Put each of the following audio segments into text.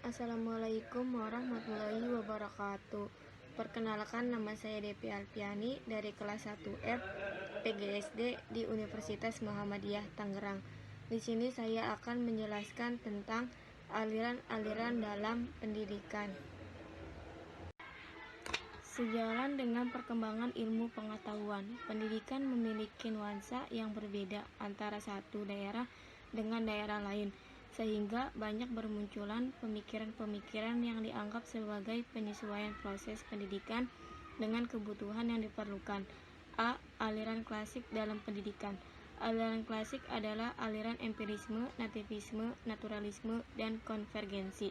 Assalamualaikum warahmatullahi wabarakatuh. Perkenalkan, nama saya Depi Alpiani dari kelas 1F PGSD di Universitas Muhammadiyah Tangerang. Di sini saya akan menjelaskan tentang aliran-aliran dalam pendidikan. Sejalan dengan perkembangan ilmu pengetahuan, pendidikan memiliki nuansa yang berbeda antara satu daerah dengan daerah lain, sehingga banyak bermunculan pemikiran-pemikiran yang dianggap sebagai penyesuaian proses pendidikan dengan kebutuhan yang diperlukan. A. Aliran klasik dalam pendidikan. Aliran klasik adalah aliran empirisme, nativisme, naturalisme, dan konvergensi.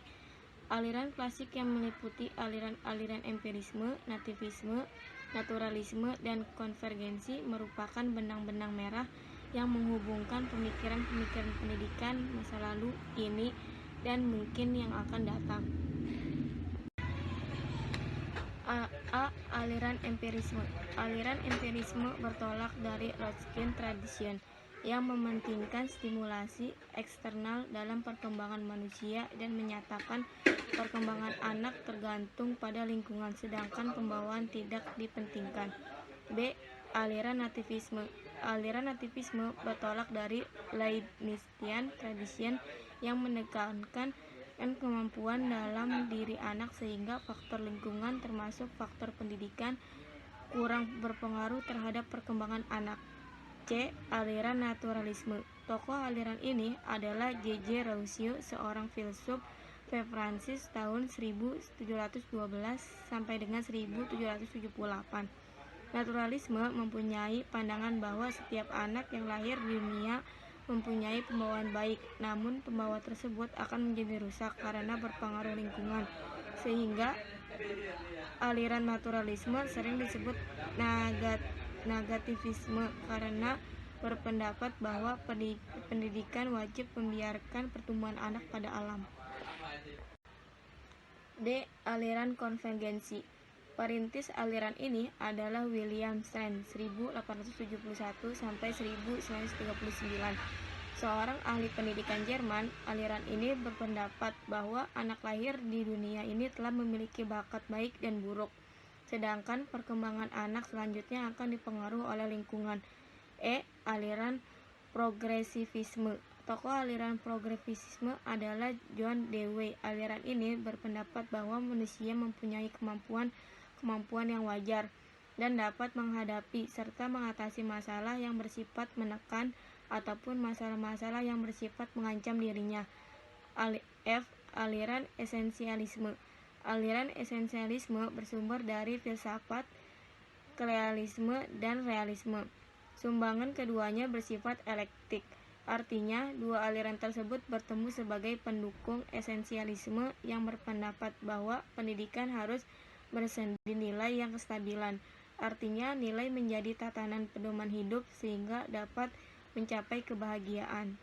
Aliran klasik yang meliputi aliran-aliran empirisme, nativisme, naturalisme, dan konvergensi merupakan benang-benang merah yang menghubungkan pemikiran-pemikiran pendidikan masa lalu, kini, dan mungkin yang akan datang. A. Aliran empirisme. Aliran empirisme bertolak dari Lotskian tradition yang mementingkan stimulasi eksternal dalam perkembangan manusia dan menyatakan perkembangan anak tergantung pada lingkungan, sedangkan pembawaan tidak dipentingkan. B. Aliran nativisme. Aliran nativisme bertolak dari Leibnizian tradition yang menekankan kemampuan dalam diri anak sehingga faktor lingkungan termasuk faktor pendidikan kurang berpengaruh terhadap perkembangan anak. C. Aliran naturalisme. Tokoh aliran ini adalah J.J. Rousseau, seorang filsuf Francis tahun 1712 sampai dengan 1778. Naturalisme mempunyai pandangan bahwa setiap anak yang lahir di dunia mempunyai pembawaan baik, namun pembawa tersebut akan menjadi rusak karena berpengaruh lingkungan, sehingga aliran naturalisme sering disebut negativisme karena berpendapat bahwa pendidikan wajib membiarkan pertumbuhan anak pada alam. D. Aliran konvergensi. Perintis aliran ini adalah William Strand 1871 sampai 1939. Seorang ahli pendidikan Jerman. Aliran ini berpendapat bahwa anak lahir di dunia ini telah memiliki bakat baik dan buruk, sedangkan perkembangan anak selanjutnya akan dipengaruhi oleh lingkungan. E. Aliran progresivisme. Tokoh aliran progresivisme adalah John Dewey. Aliran ini berpendapat bahwa manusia mempunyai kemampuan yang wajar dan dapat menghadapi serta mengatasi masalah yang bersifat menekan ataupun masalah-masalah yang bersifat mengancam dirinya. F. Aliran esensialisme. Aliran esensialisme bersumber dari filsafat krealisme dan realisme. Sumbangan keduanya bersifat elektik. Artinya, dua aliran tersebut bertemu sebagai pendukung esensialisme yang berpendapat bahwa pendidikan harus bersandar nilai yang kestabilan. Artinya, nilai menjadi tatanan pedoman hidup sehingga dapat mencapai kebahagiaan.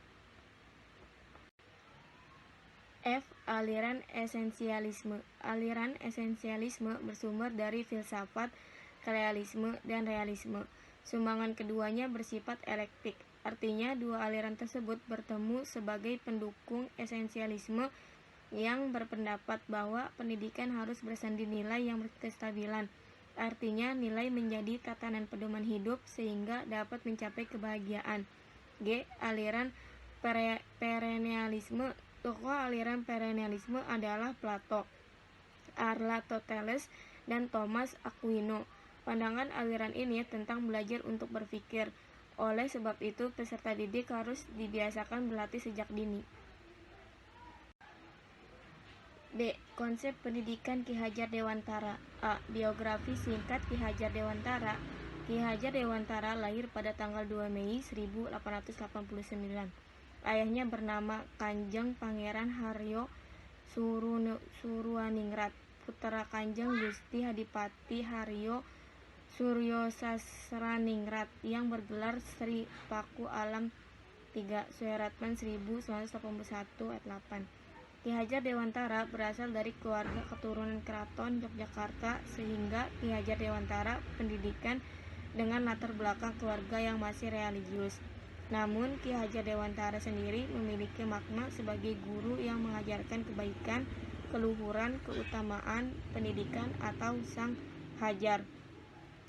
F. Aliran esensialisme. Aliran esensialisme bersumber dari filsafat krealisme dan realisme. Sumbangan keduanya bersifat elektik. Artinya, dua aliran tersebut bertemu sebagai pendukung esensialisme yang berpendapat bahwa pendidikan harus bersandar nilai yang berkestabilan. Artinya, nilai menjadi tatanan pedoman hidup sehingga dapat mencapai kebahagiaan. G. Aliran perennialisme. Tokoh aliran perennialisme adalah Plato, Aristoteles, dan Thomas Aquino. Pandangan aliran ini tentang belajar untuk berpikir. Oleh sebab itu, peserta didik harus dibiasakan berlatih sejak dini. D. Konsep pendidikan Ki Hajar Dewantara. A. Biografi singkat Ki Hajar Dewantara. Ki Hajar Dewantara lahir pada tanggal 2 Mei 1889. Ayahnya bernama Kanjeng Pangeran Haryo Suruaningrat, putra Kanjeng Gusti Hadipati Haryo Suryosasraningrat yang bergelar Sri Paku Alam 3 Suheratman 1981 ayat 8. Ki Hajar Dewantara berasal dari keluarga keturunan keraton Yogyakarta, sehingga Ki Hajar Dewantara pendidikan dengan latar belakang keluarga yang masih religius. Namun, Ki Hajar Dewantara sendiri memiliki makna sebagai guru yang mengajarkan kebaikan, keluhuran, keutamaan pendidikan atau sang hajar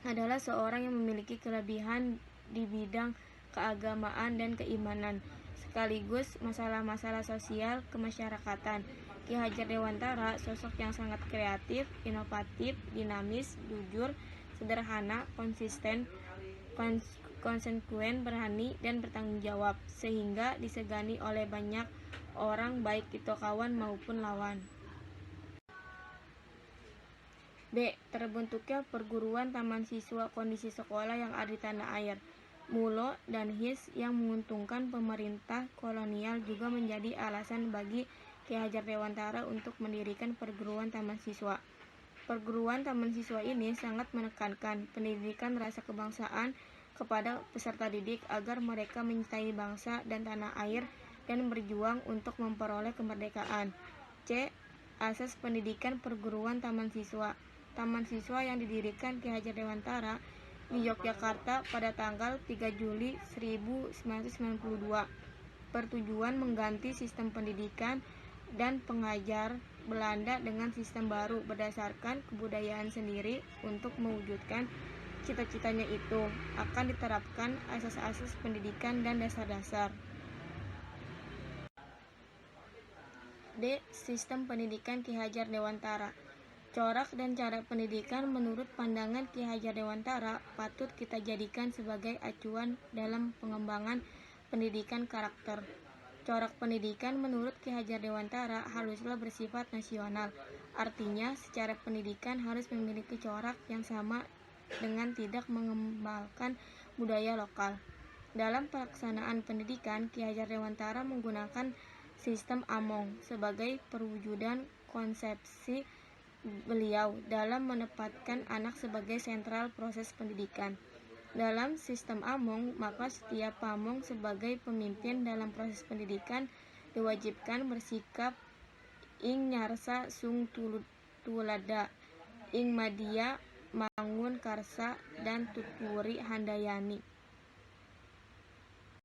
adalah seorang yang memiliki kelebihan di bidang keagamaan dan keimanan, sekaligus masalah-masalah sosial kemasyarakatan. Ki Hajar Dewantara sosok yang sangat kreatif, inovatif, dinamis, jujur, sederhana, konsisten, konsekuen, berani, dan bertanggung jawab, sehingga disegani oleh banyak orang baik itu kawan maupun lawan. B. Terbentuknya perguruan taman siswa kondisi sekolah yang ada di tanah air. Mulo dan His yang menguntungkan pemerintah kolonial juga menjadi alasan bagi Ki Hajar Dewantara untuk mendirikan perguruan taman siswa. Perguruan taman siswa ini sangat menekankan pendidikan rasa kebangsaan kepada peserta didik agar mereka mencintai bangsa dan tanah air dan berjuang untuk memperoleh kemerdekaan. C. Asas pendidikan perguruan taman siswa. Taman siswa yang didirikan Ki Hajar Dewantara di Yogyakarta pada tanggal 3 Juli 1992 bertujuan mengganti sistem pendidikan dan pengajar Belanda dengan sistem baru berdasarkan kebudayaan sendiri. Untuk mewujudkan cita-citanya itu akan diterapkan asas-asas pendidikan dan dasar-dasar. D. Sistem pendidikan Ki Hajar Dewantara. Corak dan cara pendidikan menurut pandangan Ki Hajar Dewantara patut kita jadikan sebagai acuan dalam pengembangan pendidikan karakter. Corak pendidikan menurut Ki Hajar Dewantara haruslah bersifat nasional, artinya secara pendidikan harus memiliki corak yang sama dengan tidak mengembangkan budaya lokal. Dalam pelaksanaan pendidikan, Ki Hajar Dewantara menggunakan sistem Among sebagai perwujudan konsepsi beliau dalam menempatkan anak sebagai sentral proses pendidikan. Dalam sistem Among, maka setiap pamong sebagai pemimpin dalam proses pendidikan diwajibkan bersikap ing nyarsa sung tulada, ing madia mangun karsa dan tuturi handayani.